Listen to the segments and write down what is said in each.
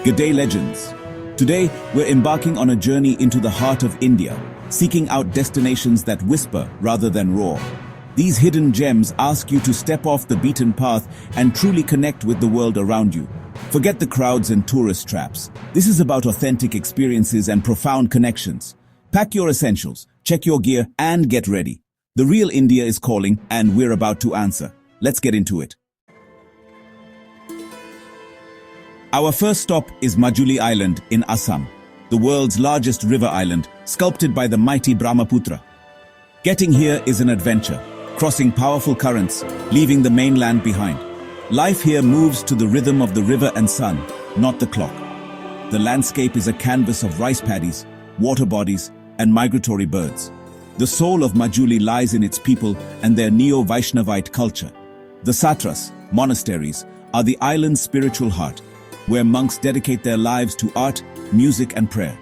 Good day, legends. Today, we're embarking on a journey into the heart of India, seeking out destinations that whisper rather than roar. These hidden gems ask you to step off the beaten path and truly connect with the world around you. Forget the crowds and tourist traps. This is about authentic experiences and profound connections. Pack your essentials, check your gear, and get ready. The real India is calling, and we're about to answer. Let's get into it. Our first stop is Majuli Island in Assam, the world's largest river island, sculpted by the mighty Brahmaputra. Getting here is an adventure, crossing powerful currents, leaving the mainland behind. Life here moves to the rhythm of the river and sun, not the clock. The landscape is a canvas of rice paddies, water bodies, and migratory birds. The soul of Majuli lies in its people and their Neo-Vaishnavite culture. The satras, monasteries, are the island's spiritual heart, where monks dedicate their lives to art, music, and prayer.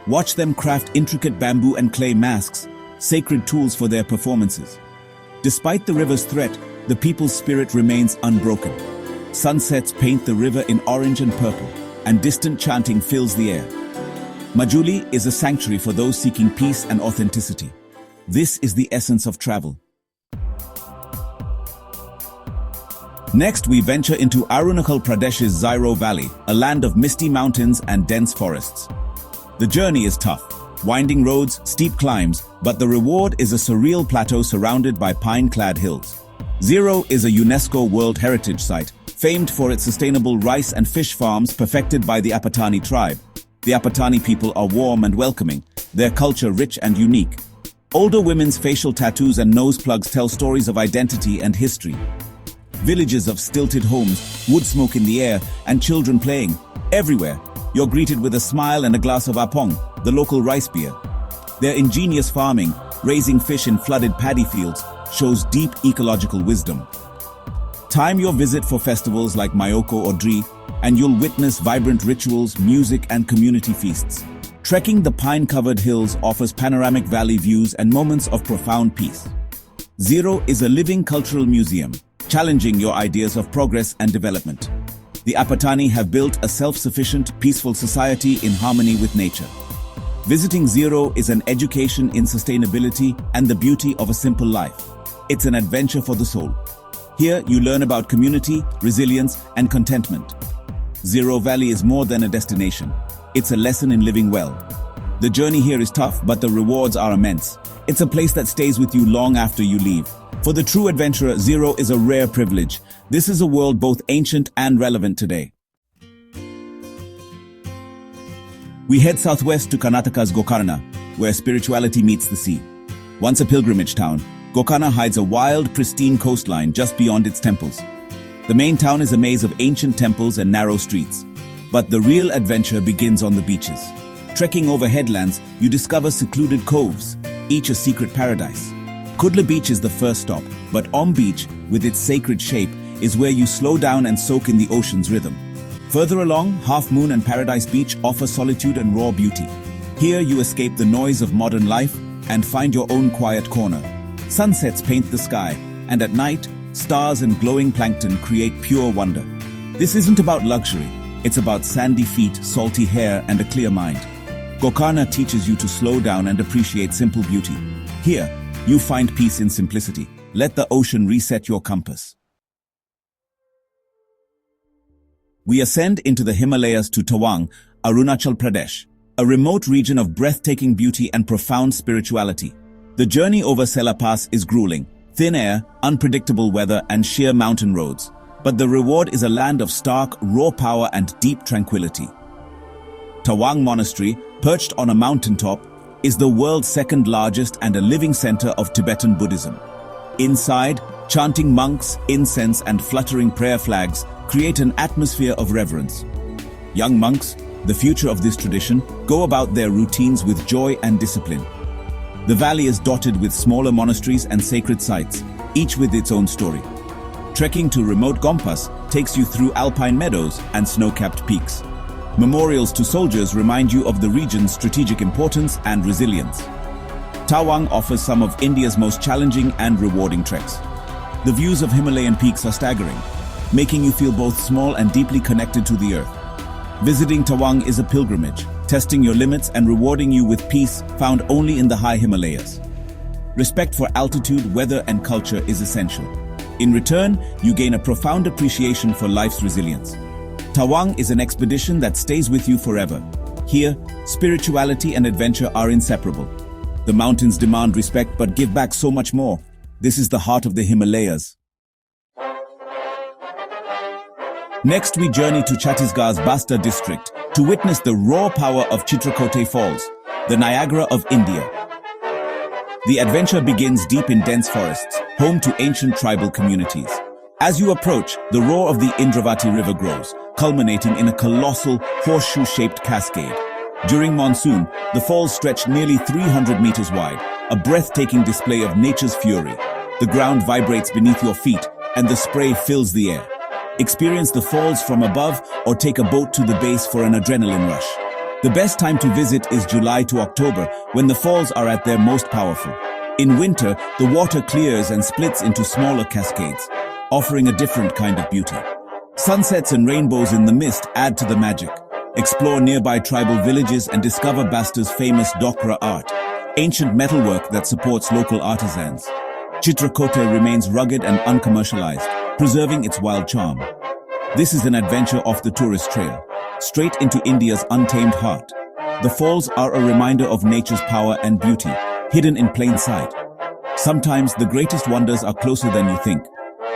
Watch them craft intricate bamboo and clay masks, sacred tools for their performances. Despite the river's threat, the people's spirit remains unbroken. Sunsets paint the river in orange and purple, and distant chanting fills the air. Majuli is a sanctuary for those seeking peace and authenticity. This is the essence of travel. Next, we venture into Arunachal Pradesh's Ziro Valley, a land of misty mountains and dense forests. The journey is tough, winding roads, steep climbs, but the reward is a surreal plateau surrounded by pine-clad hills. Ziro is a UNESCO World Heritage Site, famed for its sustainable rice and fish farms perfected by the Apatani tribe. The Apatani people are warm and welcoming, their culture rich and unique. Older women's facial tattoos and nose plugs tell stories of identity and history. Villages of stilted homes, wood smoke in the air, and children playing. Everywhere, you're greeted with a smile and a glass of apong, the local rice beer. Their ingenious farming, raising fish in flooded paddy fields, shows deep ecological wisdom. Time your visit for festivals like Mayoko or Dri, and you'll witness vibrant rituals, music, and community feasts. Trekking the pine-covered hills offers panoramic valley views and moments of profound peace. Ziro is a living cultural museum, challenging your ideas of progress and development. The Apatani have built a self-sufficient, peaceful society in harmony with nature. Visiting Ziro is an education in sustainability and the beauty of a simple life. It's an adventure for the soul. Here, you learn about community, resilience, and contentment. Ziro Valley is more than a destination. It's a lesson in living well. The journey here is tough, but the rewards are immense. It's a place that stays with you long after you leave. For the true adventurer, Ziro is a rare privilege. This is a world both ancient and relevant today. We head southwest to Karnataka's Gokarna, where spirituality meets the sea. Once a pilgrimage town, Gokarna hides a wild, pristine coastline just beyond its temples. The main town is a maze of ancient temples and narrow streets. But the real adventure begins on the beaches. Trekking over headlands, you discover secluded coves, each a secret paradise. Kudla Beach is the first stop, but Om Beach, with its sacred shape, is where you slow down and soak in the ocean's rhythm. Further along, Half Moon and Paradise Beach offer solitude and raw beauty. Here you escape the noise of modern life and find your own quiet corner. Sunsets paint the sky, and at night, stars and glowing plankton create pure wonder. This isn't about luxury, it's about sandy feet, salty hair, and a clear mind. Gokarna teaches you to slow down and appreciate simple beauty. Here, you find peace in simplicity. Let the ocean reset your compass. We ascend into the Himalayas to Tawang, Arunachal Pradesh, a remote region of breathtaking beauty and profound spirituality. The journey over Sela Pass is grueling. Thin air, unpredictable weather, and sheer mountain roads. But the reward is a land of stark, raw power and deep tranquility. Tawang Monastery, perched on a mountaintop, is the world's second largest and a living center of Tibetan Buddhism. Inside, chanting monks, incense, and fluttering prayer flags create an atmosphere of reverence. Young monks, the future of this tradition, go about their routines with joy and discipline. The valley is dotted with smaller monasteries and sacred sites, each with its own story. Trekking to remote Gompas takes you through alpine meadows and snow-capped peaks. Memorials to soldiers remind you of the region's strategic importance and resilience. Tawang offers some of India's most challenging and rewarding treks. The views of Himalayan peaks are staggering, making you feel both small and deeply connected to the earth. Visiting Tawang is a pilgrimage, testing your limits and rewarding you with peace found only in the high Himalayas. Respect for altitude, weather, and culture is essential. In return, you gain a profound appreciation for life's resilience. Tawang is an expedition that stays with you forever. Here, spirituality and adventure are inseparable. The mountains demand respect but give back so much more. This is the heart of the Himalayas. Next, we journey to Chhattisgarh's Basta district to witness the raw power of Chitrakote Falls, the Niagara of India. The adventure begins deep in dense forests, home to ancient tribal communities. As you approach, the roar of the Indravati River grows, culminating in a colossal, horseshoe-shaped cascade. During monsoon, the falls stretch nearly 300 meters wide, a breathtaking display of nature's fury. The ground vibrates beneath your feet, and the spray fills the air. Experience the falls from above or take a boat to the base for an adrenaline rush. The best time to visit is July to October, when the falls are at their most powerful. In winter, the water clears and splits into smaller cascades, offering a different kind of beauty. Sunsets and rainbows in the mist add to the magic. Explore nearby tribal villages and discover Basta's famous Dokra art, ancient metalwork that supports local artisans. Chitrakote remains rugged and uncommercialized, preserving its wild charm. This is an adventure off the tourist trail, straight into India's untamed heart. The falls are a reminder of nature's power and beauty, hidden in plain sight. Sometimes the greatest wonders are closer than you think.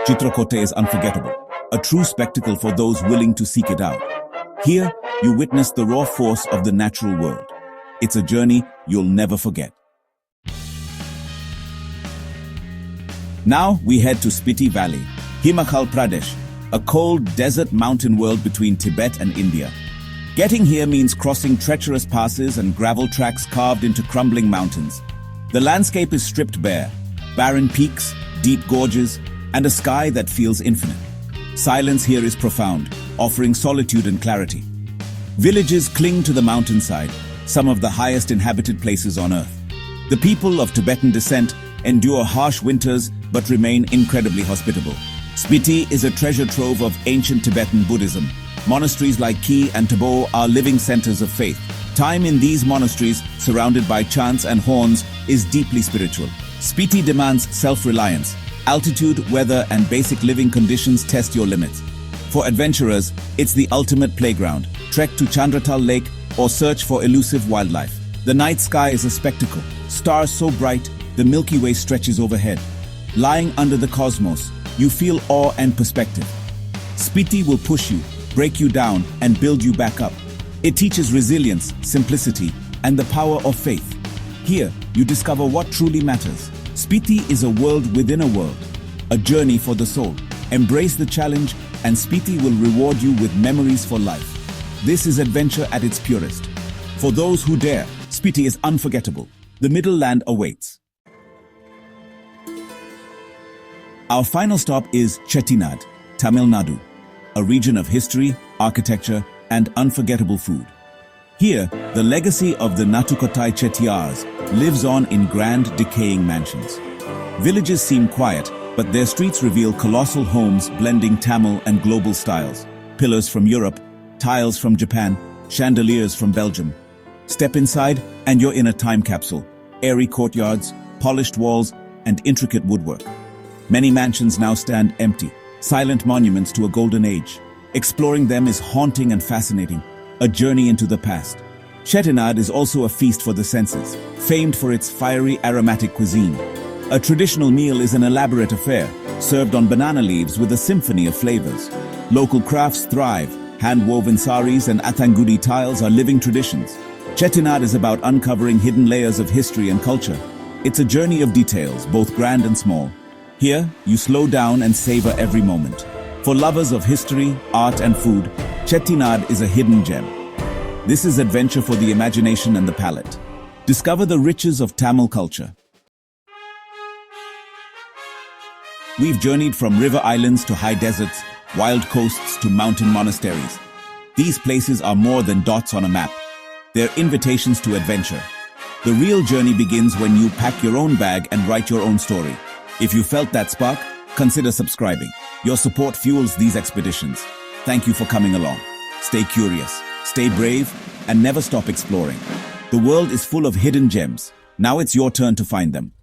Chitrakote is unforgettable, a true spectacle for those willing to seek it out. Here, you witness the raw force of the natural world. It's a journey you'll never forget. Now we head to Spiti Valley, Himachal Pradesh, a cold desert mountain world between Tibet and India. Getting here means crossing treacherous passes and gravel tracks carved into crumbling mountains. The landscape is stripped bare, barren peaks, deep gorges, and a sky that feels infinite. Silence here is profound, offering solitude and clarity. Villages cling to the mountainside, some of the highest inhabited places on earth. The people of Tibetan descent endure harsh winters but remain incredibly hospitable. Spiti is a treasure trove of ancient Tibetan Buddhism. Monasteries like Ki and Tabo are living centers of faith. Time in these monasteries, surrounded by chants and horns, is deeply spiritual. Spiti demands self-reliance. Altitude, weather, and basic living conditions test your limits. For adventurers, it's the ultimate playground. Trek to Chandratal Lake or search for elusive wildlife. The night sky is a spectacle. Stars so bright, the Milky Way stretches overhead. Lying under the cosmos, you feel awe and perspective. Spiti will push you, break you down, and build you back up. It teaches resilience, simplicity, and the power of faith. Here, you discover what truly matters. Spiti is a world within a world, a journey for the soul. Embrace the challenge, and Spiti will reward you with memories for life. This is adventure at its purest. For those who dare, Spiti is unforgettable. The Middle Land awaits. Our final stop is Chettinad, Tamil Nadu, a region of history, architecture, and unforgettable food. Here, the legacy of the Natukotai Chettiars lives on in grand, decaying mansions. Villages seem quiet, but their streets reveal colossal homes blending Tamil and global styles. Pillars from Europe, tiles from Japan, chandeliers from Belgium. Step inside, and you're in a time capsule. Airy courtyards, polished walls, and intricate woodwork. Many mansions now stand empty, silent monuments to a golden age. Exploring them is haunting and fascinating, a journey into the past. Chettinad is also a feast for the senses, famed for its fiery, aromatic cuisine. A traditional meal is an elaborate affair, served on banana leaves with a symphony of flavors. Local crafts thrive. Hand-woven saris and Athangudi tiles are living traditions. Chettinad is about uncovering hidden layers of history and culture. It's a journey of details, both grand and small. Here, you slow down and savor every moment. For lovers of history, art, and food, Chettinad is a hidden gem. This is adventure for the imagination and the palate. Discover the riches of Tamil culture. We've journeyed from river islands to high deserts, wild coasts to mountain monasteries. These places are more than dots on a map. They're invitations to adventure. The real journey begins when you pack your own bag and write your own story. If you felt that spark, consider subscribing. Your support fuels these expeditions. Thank you for coming along. Stay curious, stay brave, and never stop exploring. The world is full of hidden gems. Now it's your turn to find them.